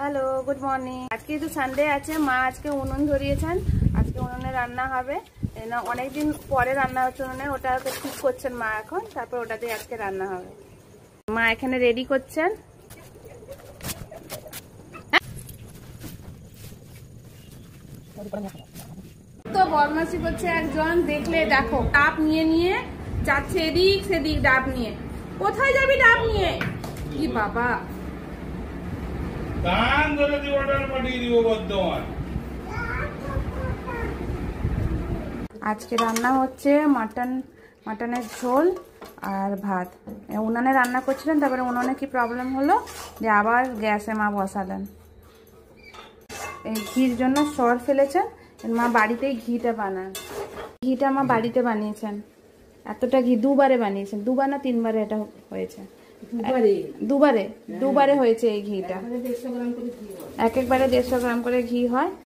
Hello, good morning. আজকে তো Sunday আছে, মা আজকে উনুন ধরিয়েছেন। আজকে উনুনে রান্না হবে। না, অনেকদিন পরে রান্না হচ্ছে উনুনে, ওটা ঠিক করছেন মা এখন। তারপর ওটাতে আজকে রান্না হবে। মা এখানে রেডি করছেন। তো বদমাশি করছে একজন, দেখলে দেখো ডাব নিয়ে নিয়ে যাচ্ছে এদিক সেদিক। ডাব নিয়ে কোথায় যাবি? ডাব নিয়ে কি বাবা, আজকে রান্না হচ্ছে মাটনের ঝোল আর ভাত। উনানে রান্না করছিলেন, তারপরে উনানে কি প্রবলেম হলো যে আবার গ্যাসে মা বসালেন। এই ঘির জন্য সর ফেলেছেন। মা বাড়িতেই ঘিটা বানান। ঘিটা মা বাড়িতে বানিয়েছেন। এতটা ঘি দুবারে বানিয়েছেন, দুবার না তিনবারে এটা হয়েছে। দুবারে হয়েছে এই ঘিটা। এক একবারে 150 গ্রাম করে ঘি হয়।